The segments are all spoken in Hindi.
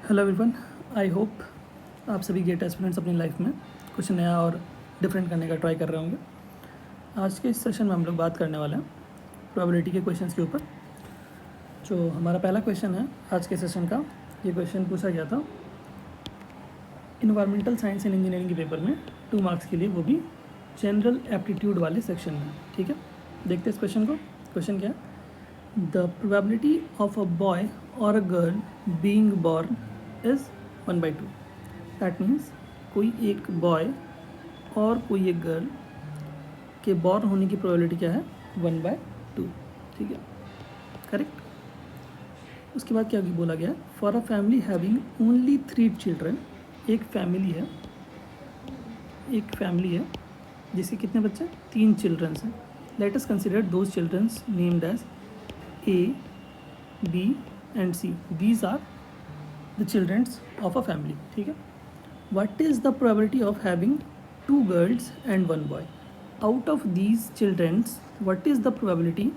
हेलो एवरीवन, आई होप आप सभी गेट एस्पिरेंट्स अपनी लाइफ में कुछ नया और डिफरेंट करने का ट्राई कर रहे होंगे। आज के इस सेशन में हम लोग बात करने वाले हैं प्रोबेबिलिटी के क्वेश्चंस के ऊपर। जो हमारा पहला क्वेश्चन है आज के सेशन का, ये क्वेश्चन पूछा गया था इन्वायरमेंटल साइंस एंड इंजीनियरिंग के पेपर में 2 मार्क्स के लिए, वो भी जनरल एप्टीट्यूड वाले सेक्शन में। ठीक है, देखते हैं इस क्वेश्चन को। क्वेश्चन क्या है? The probability of a boy और a girl being born is 1/2। That means कोई एक बॉय और कोई एक गर्ल के बॉर्न होने की प्रोबेबिलिटी क्या है? 1/2। ठीक है, करेक्ट। उसके बाद क्या बोला गया? For a family having only 3 children, एक फैमिली है जिसके कितने बच्चे? 3 चिल्ड्रंस हैं। Let us consider those childrens named as A, B and C. These are the children of a family. ठीक है, what is the probability of having 2 girls and 1 boy? Out of these children, what is the probability?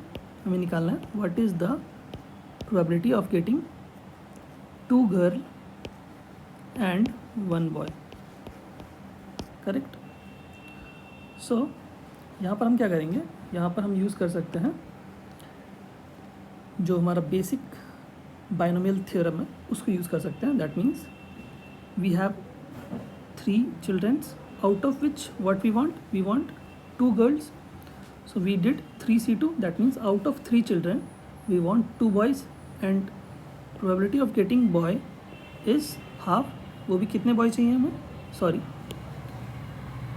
हमें निकालना है what is the probability of getting 2 girl and 1 boy. Correct. सो यहाँ पर हम क्या करेंगे? यहाँ पर हम यूज़ कर सकते हैं जो हमारा बेसिक बाइनोमियल थ्योरम है उसको यूज़ कर सकते हैं। That means we have 3 childrens out of which what we want 2 girls, so we did 3C2। That means out of 3 children we want 2 boys and probability of getting boy is half. वो भी कितने बॉय चाहिए हमें? सॉरी,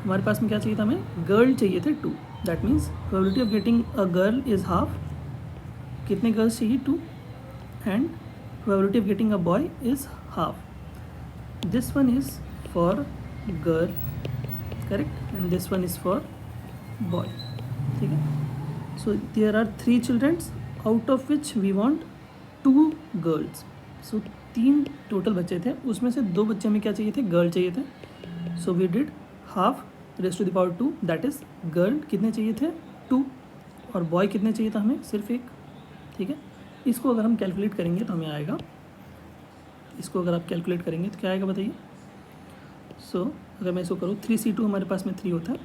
हमारे पास में क्या चाहिए था? हमें गर्ल चाहिए थे 2। That means probability of getting a girl is half. कितने गर्ल्स चाहिए? 2। And probability of getting a boy is half. This one is for girl, correct, and this one is for boy. ठीक है, so there are 3 childrens out of which we want 2 girls. So 3 total बच्चे थे, उसमें से 2 बच्चे हमें क्या चाहिए थे? गर्ल चाहिए थे। So we did half raise to the power 2, that is girl कितने चाहिए थे? 2। और बॉय कितने चाहिए था हमें? सिर्फ 1। ठीक है, इसको अगर हम कैलकुलेट करेंगे तो हमें आएगा, इसको अगर आप कैलकुलेट करेंगे तो क्या आएगा बताइए? सो अगर मैं इसको करूँ 3C2 हमारे पास में 3 होता है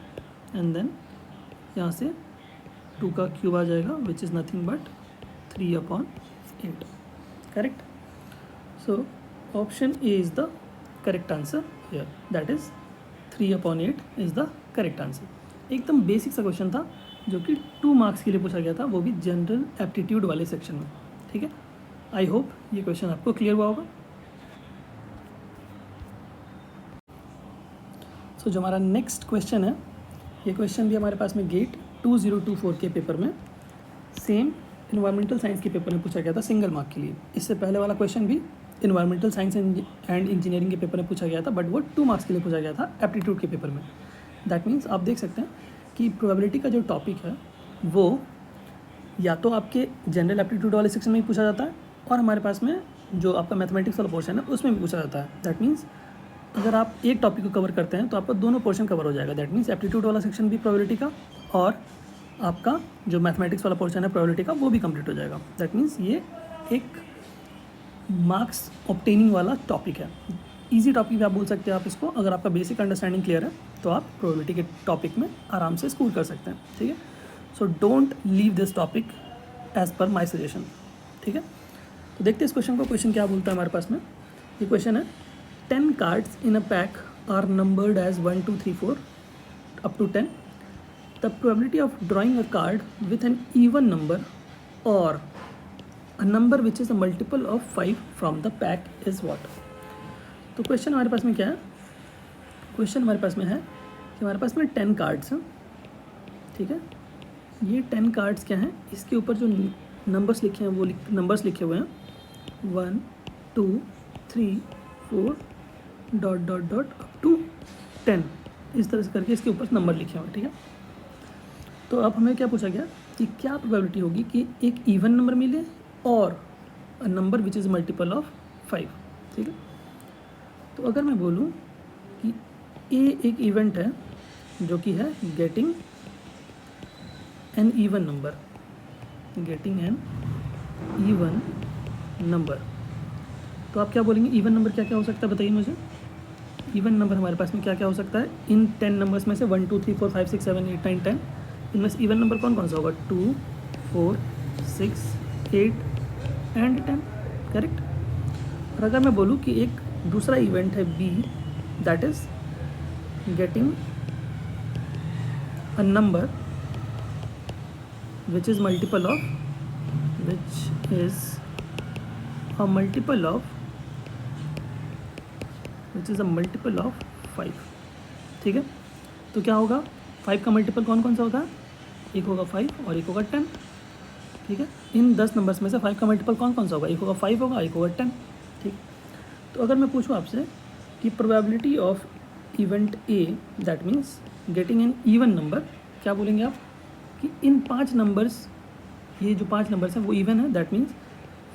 एंड देन यहाँ से 2 का क्यूब आ जाएगा विच is nothing but 3/8। Correct. So option A is the correct answer here, that is 3/8 is the correct answer. एकदम बेसिक सा क्वेश्चन था जो कि 2 मार्क्स के लिए पूछा गया था, वो भी जनरल एप्टीट्यूड वाले सेक्शन में। ठीक है, आई होप ये क्वेश्चन आपको क्लियर हुआ होगा। सो जो हमारा नेक्स्ट क्वेश्चन है, ये क्वेश्चन भी हमारे पास में गेट 2024 के पेपर में सेम इन्वायरमेंटल साइंस के पेपर में पूछा गया था सिंगल मार्क के लिए। इससे पहले वाला क्वेश्चन भी इन्वायरमेंटल साइंस एंड इंजीनियरिंग के पेपर में पूछा गया था, बट वो 2 मार्क्स के लिए पूछा गया था एप्टीट्यूड के पेपर में। दैट मीन्स आप देख सकते हैं कि प्रोबेबिलिटी का जो टॉपिक है वो या तो आपके जनरल एप्टीट्यूड वाले सेक्शन में ही पूछा जाता है और हमारे पास में जो आपका मैथमेटिक्स वाला पोर्शन है उसमें भी पूछा जाता है। दैट मीन्स अगर आप एक टॉपिक को कवर करते हैं तो आपका दोनों पोर्शन कवर हो जाएगा। दैट मीन्स एप्टीट्यूड वाला सेक्शन भी प्रोबेबिलिटी का और आपका जो मैथमेटिक्स वाला पोर्शन है प्रोबेबिलिटी का वो भी कंप्लीट हो जाएगा। दैट मीन्स ये एक मार्क्स ऑब्टेनिंग वाला टॉपिक है। ईजी टॉपिक भी आप बोल सकते हैं आप इसको। अगर आपका बेसिक अंडरस्टैंडिंग क्लियर है तो आप प्रोबेबिलिटी के टॉपिक में आराम से स्कोर कर सकते हैं। ठीक है, so don't leave this topic as per my suggestion. ठीक है, तो देखते हैं इस क्वेश्चन को। क्वेश्चन क्या बोलता है हमारे पास में? ये क्वेश्चन है 10 cards in a pack are numbered as 1 2 3 4 up to 10। The probability of drawing a card with an even number और a number which is a multiple of 5 from the pack is what? तो क्वेश्चन हमारे पास में क्या है? क्वेश्चन हमारे पास में है कि हमारे पास में 10 कार्ड्स हैं। ठीक है, ये 10 कार्ड्स क्या हैं? इसके ऊपर जो नंबर्स लिखे हैं वो नंबर्स लिखे हुए हैं 1 2 3 4 dot dot dot up to 10, इस तरह से करके इसके ऊपर नंबर लिखे हुए हैं। ठीक है, तो अब हमें क्या पूछा गया कि क्या प्रोबेबिलिटी होगी कि एक इवन नंबर मिले और a number which is multiple of 5। ठीक है, तो अगर मैं बोलूँ कि ए एक इवेंट है जो कि है गेटिंग एन इवन नंबर, तो आप क्या बोलेंगे, इवन नंबर क्या क्या हो सकता है बताइए मुझे। इवन नंबर हमारे पास में क्या क्या हो सकता है, इन 10 नंबर्स में से 1 2 3 4 5 6 7 8 9 10, इनमें से इवन नंबर कौन कौन सा होगा, 2 4 6 8 एंड 10, करेक्ट। और अगर मैं बोलूँ कि एक दूसरा इवेंट है B, that is getting a number which is multiple of 5, ठीक है। तो क्या होगा, 5 का मल्टीपल कौन कौन सा होता है, एक होगा 5 और एक होगा 10, ठीक है। इन 10 नंबर्स में से 5 का मल्टीपल कौन कौन सा होगा, एक होगा 5 होगा, एक होगा 10, ठीक। तो अगर मैं पूछूँ आपसे कि probability of event A, that means getting an even number, क्या बोलेंगे आप कि इन 5 नंबर्स, ये जो 5 नंबर्स हैं वो इवन है, दैट मीन्स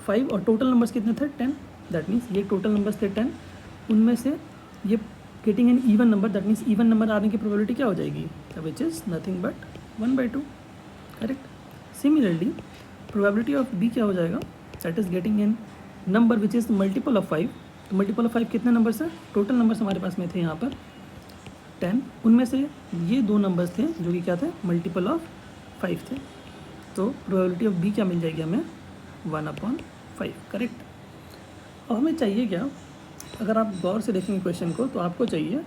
5, और टोटल नंबर्स कितने थे 10, दैट मीन्स ये टोटल नंबर्स थे 10, उनमें से ये getting an even number, that means even number आने की प्रोबेबिलिटी क्या हो जाएगी, which is nothing but 1/2, correct. Similarly probability of B क्या हो जाएगा, that is getting an number which is multiple of 5। तो मल्टीपल ऑफ 5 कितने नंबर्स हैं, टोटल नंबर्स हमारे पास में थे यहाँ पर 10, उनमें से ये 2 नंबर्स थे जो कि क्या थे, मल्टीपल ऑफ 5 थे। तो प्रोबेबिलिटी ऑफ बी क्या मिल जाएगी हमें, 1/5, करेक्ट। और हमें चाहिए क्या, अगर आप गौर से देखेंगे क्वेश्चन को तो आपको चाहिए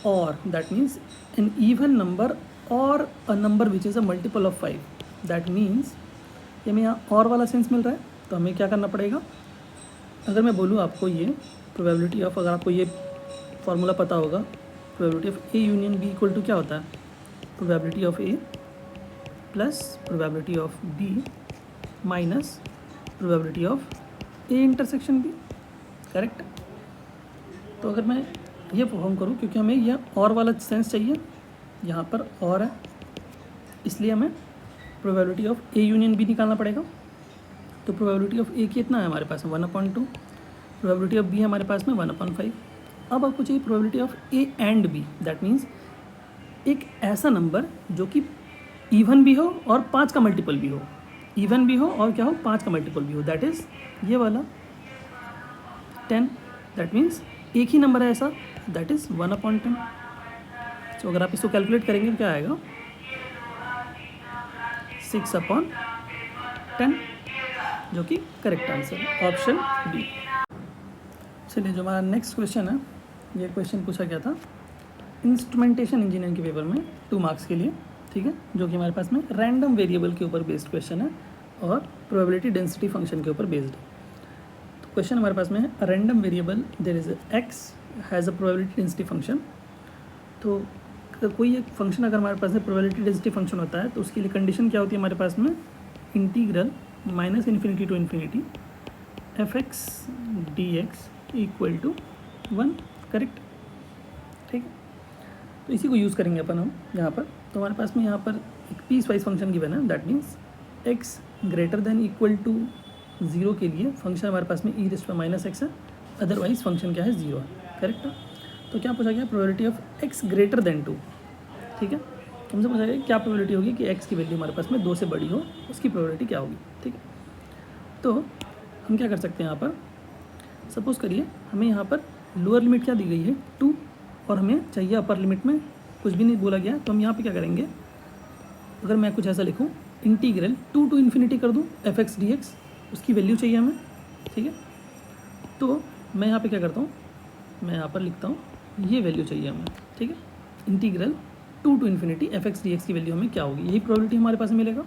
और, that means an even number और a number which is a multiple of 5, that means ये हमें यहाँ और वाला सेंस मिल रहा है। तो हमें क्या करना पड़ेगा, अगर मैं बोलूँ आपको ये प्रोबेबिलिटी ऑफ, अगर आपको ये फार्मूला पता होगा, probability of A union B equal to क्या होता है, probability of A plus probability of B minus probability of A intersection B, correct. तो अगर मैं ये परफॉर्म करूँ, क्योंकि हमें यह और वाला सेंस चाहिए, यहाँ पर और है, इसलिए हमें probability of A union B निकालना पड़ेगा। तो प्रोबेबिलिटी ऑफ ए कितना है हमारे पास में 1/2, प्रोबेबिलिटी ऑफ बी हमारे पास में 1/5। अब आपको चाहिए probability of A and B, that means एक ऐसा नंबर जो कि इवन भी हो और 5 का मल्टीपल भी हो, इवन भी हो और क्या हो, 5 का मल्टीपल भी हो, दैट इज़ ये वाला 10, दैट मीन्स एक ही नंबर है ऐसा, दैट इज़ 1/10। तो अगर आप इसको कैलकुलेट करेंगे तो क्या आएगा, 6/10, जो कि करेक्ट आंसर है, ऑप्शन बी। चलिए, जो हमारा नेक्स्ट क्वेश्चन है, ये क्वेश्चन पूछा गया था इंस्ट्रूमेंटेशन इंजीनियरिंग के पेपर में 2 मार्क्स के लिए, ठीक है, जो कि हमारे पास में रैंडम वेरिएबल के ऊपर बेस्ड क्वेश्चन है और प्रोबेबिलिटी डेंसिटी फंक्शन के ऊपर बेस्ड है। तो क्वेश्चन हमारे पास में है, random variable there is X has a probability density function. तो कोई एक फंक्शन अगर हमारे पास में प्रोबेबिलिटी डेंसिटी फंक्शन होता है तो उसके लिए कंडीशन क्या होती है हमारे पास में, integral -∞ to infinity f(x) dx equal to 1, correct, ठीक है। तो इसी को यूज़ करेंगे अपन हम यहाँ पर। तो हमारे पास में यहाँ पर एक पीस वाइज फंक्शन गिवन है, that means x greater than equal to 0 के लिए फंक्शन हमारे पास में e⁻x है, अदरवाइज फंक्शन क्या है, 0 है, करेक्ट है। तो क्या पूछा गया, probability of x greater then 2, ठीक है। हमसे पूछा गया क्या प्रोबेबिलिटी होगी कि x की वैल्यू हमारे पास में 2 से बड़ी हो, उसकी प्रोबेबिलिटी क्या होगी, ठीक है। तो हम क्या कर सकते हैं, यहाँ पर सपोज़ करिए हमें यहाँ पर लोअर लिमिट क्या दी गई है 2, और हमें चाहिए अपर लिमिट में कुछ भी नहीं बोला गया। तो हम यहाँ पे क्या करेंगे, अगर मैं कुछ ऐसा लिखूँ, इंटीग्रल 2 टू इन्फिनिटी कर दूँ f(x) dx, उसकी वैल्यू चाहिए हमें, ठीक है। तो मैं यहाँ पे क्या करता हूँ, मैं यहाँ पर लिखता हूँ ये वैल्यू चाहिए हमें, ठीक है। Integral 2 to infinity f(x) dx की वैल्यू हमें क्या होगी, यही प्रोबेबिलिटी हमारे पास मिलेगा,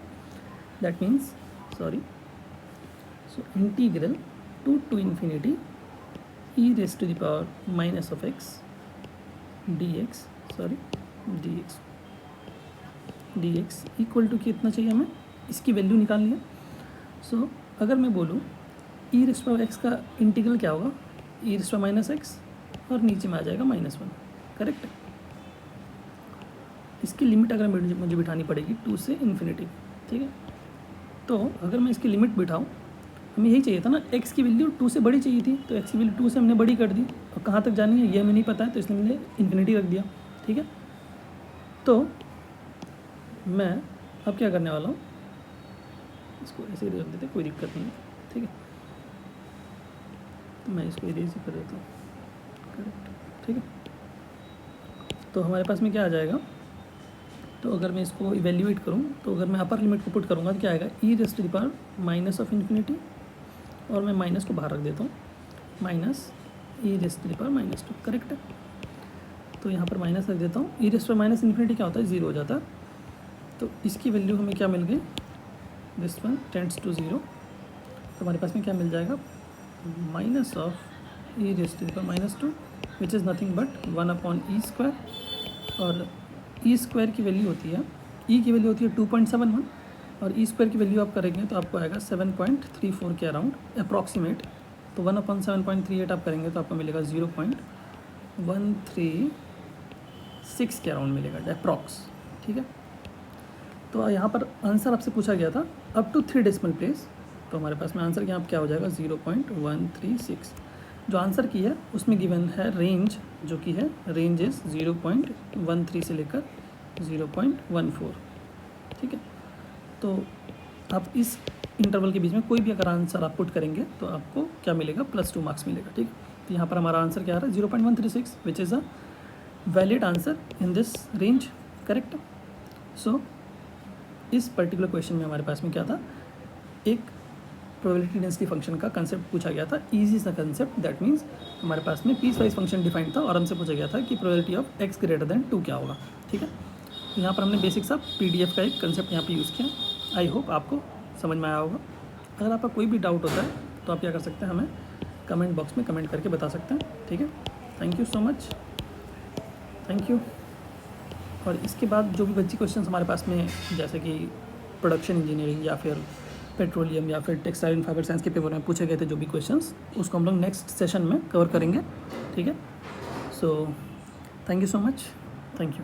that means so integral 2 to infinity e⁻⁻x dx equal to कितना चाहिए हमें, इसकी वैल्यू निकालनी है। सो अगर मैं बोलूँ e⁻x का इंटीग्रल क्या होगा, e⁻x और नीचे में आ जाएगा -1, करेक्ट। इसकी लिमिट अगर मुझे बिठानी पड़ेगी 2 से इन्फिनिटी, ठीक है। तो अगर मैं इसकी लिमिट बिठाऊँ, हमें यही चाहिए था ना, x की वैल्यू 2 से बड़ी चाहिए थी, तो x की वैल्यू 2 से हमने बड़ी कर दी, और कहाँ तक जानी है ये हमें नहीं पता है, तो इसलिए हमने इन्फिनिटी रख दिया, ठीक है। तो मैं अब क्या करने वाला हूँ, इसको ऐसे ही रख देते, कोई दिक्कत नहीं है, ठीक है। तो मैं इसको इरेज ही कर देता हूँ, करेक्ट, ठीक है। तो हमारे पास में क्या आ जाएगा, तो अगर मैं इसको इवेल्यूएट करूँ तो अगर मैं अपर लिमिट को पुट करूँगा तो क्या आएगा, e raise to the power minus of infinity, और मैं माइनस को बाहर रख देता हूँ, minus e raise to the power -2, correct है। तो यहाँ पर माइनस रख देता हूँ, e raise to power minus infinity क्या होता है, 0 हो जाता है। तो इसकी वैल्यू हमें क्या मिल गई, दिस वन टेंड्स टू 0, तो हमारे पास में क्या मिल जाएगा, minus of e raise to the power -2 which is nothing but 1/e², और ई स्क्वायर की वैल्यू होती है, ई की वैल्यू होती है 2.71, और ई स्क्वायर की वैल्यू आप करेंगे तो आपको आएगा 7.34 के अराउंड अप्रॉक्सीमेट। तो 1/7.38 आप करेंगे तो आपको मिलेगा 0.136 के अराउंड मिलेगा अप्रॉक्स, ठीक है। तो यहाँ पर आंसर आपसे पूछा गया था अप टू 3 डेसिमल प्लेस, तो हमारे पास में आंसर यहाँ क्या हो जाएगा, 0.136। जो आंसर की है उसमें गिवन है रेंज, जो कि है रेंज इज़ 0.13 से लेकर 0.14, ठीक है। तो आप इस इंटरवल के बीच में कोई भी अगर आंसर आप पुट करेंगे तो आपको क्या मिलेगा, +2 मार्क्स मिलेगा, ठीक है। तो यहाँ पर हमारा आंसर क्या आ रहा है, 0.136 which is a valid answer in this range, correct. So इस पर्टिकुलर क्वेश्चन में हमारे पास में क्या था, एक प्रोबेबिलिटी डेंसिटी फंक्शन का कंसेप्ट पूछा गया था, इजी सा कंसेप्ट, दैट मीन्स हमारे पास में पीस वाइज फंक्शन डिफाइंड था और हमसे पूछा गया था कि probability of x greater then 2 क्या होगा, ठीक है। यहाँ पर हमने बेसिक सा PDF का एक कंसेप्ट यहाँ पे यूज़ किया। आई होप आपको समझ में आया होगा। अगर आपका कोई भी डाउट होता है तो आप क्या कर सकते हैं, हमें कमेंट बॉक्स में कमेंट करके बता सकते हैं, ठीक है। Thank you so much, thank you. और इसके बाद जो भी बच्ची क्वेश्चन हमारे पास में, जैसे कि प्रोडक्शन इंजीनियरिंग या फिर पेट्रोलियम या फिर टेक्सटाइल एंड फाइबर साइंस के पेपर में पूछे गए थे जो भी क्वेश्चंस, उसको हम लोग नेक्स्ट सेशन में कवर करेंगे, ठीक है। So thank you so much, thank you.